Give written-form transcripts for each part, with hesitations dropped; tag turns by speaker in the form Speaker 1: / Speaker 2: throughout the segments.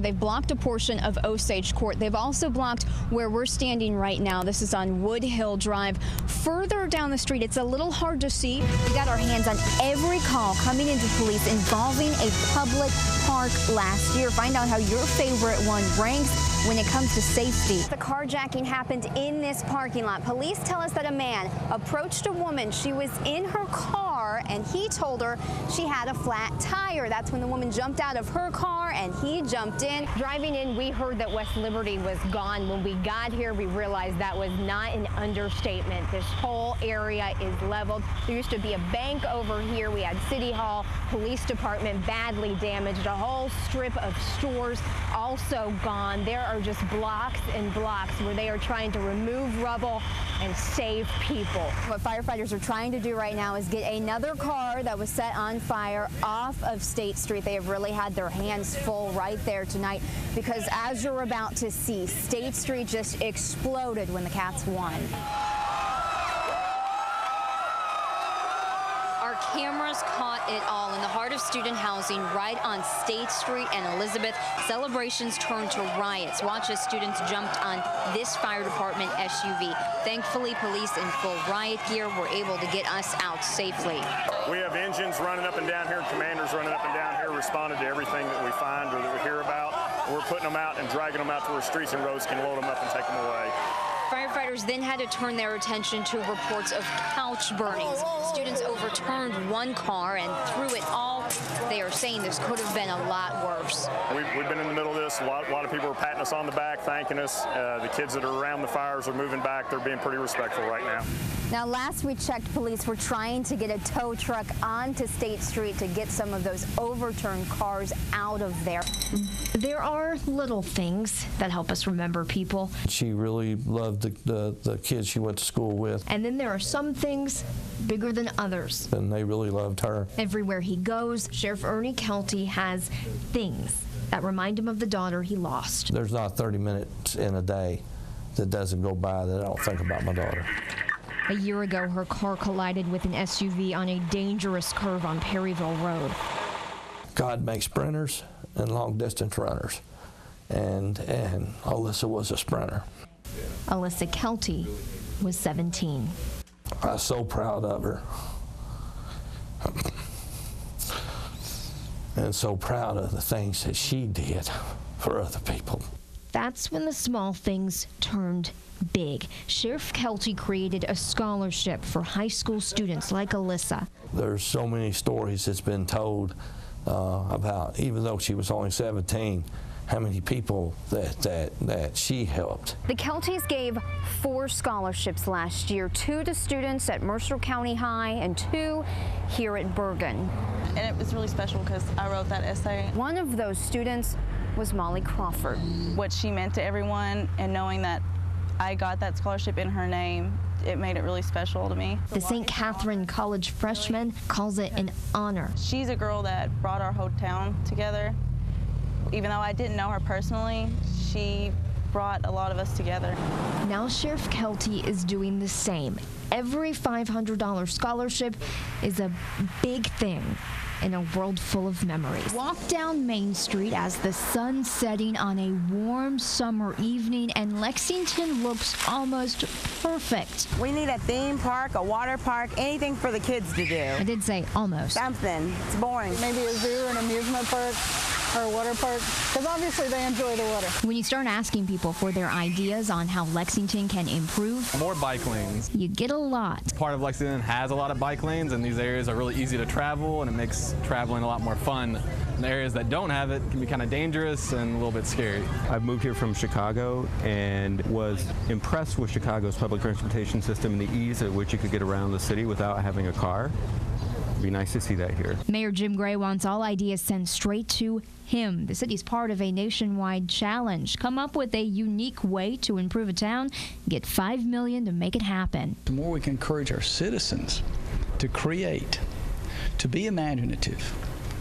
Speaker 1: They've blocked a portion of Osage Court. They've also blocked where we're standing right now. This is on Wood Hill Drive. Further down the street, it's a little hard to see. We got our hands on every call coming into police involving a public park last year. Find out how your favorite one ranks when it comes to safety. The carjacking happened in this parking lot. Police tell us that a man approached a woman. She was in her car and he told her she had a flat tire. That's when the woman jumped out of her car and he jumped in. Driving in, we heard that West Liberty was gone. When we got here, we realized that was not an understatement. This whole area is leveled. There used to be a bank over here. We had City Hall, police department badly damaged. A whole strip of stores also gone. There are just blocks and blocks where they are trying to remove rubble and save people. What firefighters are trying to do right now is get another car that was set on fire off of State Street. They have really had their hands full right there tonight because, as you're about to see, State Street just exploded when the Cats won. Our cameras caught it all in the heart of student housing right on State Street and Elizabeth. Celebrations turned to riots. Watch as students jumped on this fire department SUV. Thankfully, police in full riot gear were able to get us out safely.
Speaker 2: We have engines running up and down here, commanders running up and down here, responded to everything that we find or that we hear about. We're putting them out and dragging them out to where streets and roads can load them up and take them away.
Speaker 1: Firefighters then had to turn their attention to reports of couch burnings. Students overturned one car and through it all, they are saying this could have been a lot worse.
Speaker 2: We've been in the middle of this. A lot of people are patting us on the back, thanking us. The kids that are around the fires are moving back. They're being pretty respectful right now.
Speaker 1: Now, last we checked, police were trying to get a tow truck onto State Street to get some of those overturned cars out of there.
Speaker 3: There are little things that help us remember people.
Speaker 4: She really loved the kids she went to school with.
Speaker 3: And then there are some things bigger than others.
Speaker 4: And they really loved her.
Speaker 3: Everywhere he goes, Sheriff Ernie Kelty has things that remind him of the daughter he lost.
Speaker 4: There's not 30 minutes in a day that doesn't go by that I don't think about my daughter.
Speaker 3: A year ago, her car collided with an SUV on a dangerous curve on Perryville Road.
Speaker 4: God makes sprinters and long-distance runners, and Alyssa was a sprinter.
Speaker 3: Alyssa Kelty was 17.
Speaker 4: I was so proud of her, and so proud of the things that she did for other people.
Speaker 3: That's when the small things turned big. Sheriff Kelty created a scholarship for high school students like Alyssa.
Speaker 4: There's so many stories that's been told about, even though she was only 17, how many people that she helped.
Speaker 1: The Keltys gave 4 scholarships last year, 2 to students at Mercer County High and 2 here at Bergen.
Speaker 5: And it was really special because I wrote that essay.
Speaker 1: One of those students was Molly Crawford.
Speaker 5: What she meant to everyone, and knowing that I got that scholarship in her name, it made it really special to me.
Speaker 3: The St. Catherine College freshman calls it an honor.
Speaker 5: She's a girl that brought our whole town together. Even though I didn't know her personally, she brought a lot of us together.
Speaker 3: Now Sheriff Kelty is doing the same. Every $500 scholarship is a big thing in a world full of memories. Walk down Main Street as the sun's setting on a warm summer evening, and Lexington looks almost perfect.
Speaker 6: We need a theme park, a water park, anything for the kids to do.
Speaker 3: I did say almost.
Speaker 6: Something. It's boring.
Speaker 7: Maybe a zoo, an amusement park, or a water park, because obviously they enjoy the water.
Speaker 3: When you start asking people for their ideas on how Lexington can improve,
Speaker 8: more bike lanes.
Speaker 3: You get a lot.
Speaker 8: Part of Lexington has a lot of bike lanes, and these areas are really easy to travel, and it makes traveling a lot more fun. And the areas that don't have it can be kind of dangerous and a little bit scary.
Speaker 9: I've moved here from Chicago and was impressed with Chicago's public transportation system and the ease at which you could get around the city without having a car. Be nice to see that here.
Speaker 3: Mayor Jim Gray wants all ideas sent straight to him. The city's part of a nationwide challenge. Come up with a unique way to improve a town. Get $5 million to make it happen.
Speaker 10: The more we can encourage our citizens to create, to be imaginative,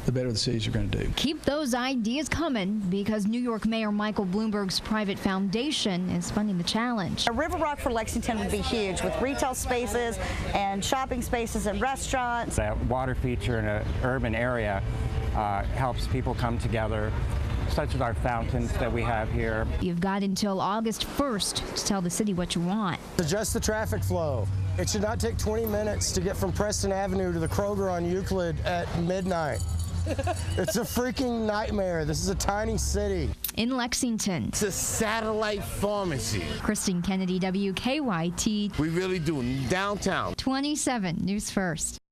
Speaker 10: the better the cities are going to do.
Speaker 3: Keep those ideas coming, because New York Mayor Michael Bloomberg's private foundation is funding the challenge.
Speaker 6: A River Rock for Lexington would be huge, with retail spaces and shopping spaces and restaurants.
Speaker 11: That water feature in an urban area helps people come together, such as our fountains that we have here.
Speaker 3: You've got until August 1st to tell the city what you want.
Speaker 12: Adjust the traffic flow. It should not take 20 minutes to get from Preston Avenue to the Kroger on Euclid at midnight. It's a freaking nightmare. This is a tiny city.
Speaker 3: In Lexington.
Speaker 13: It's a satellite pharmacy.
Speaker 3: Kristen Kennedy, WKYT.
Speaker 13: We really do. Downtown.
Speaker 3: 27 News First.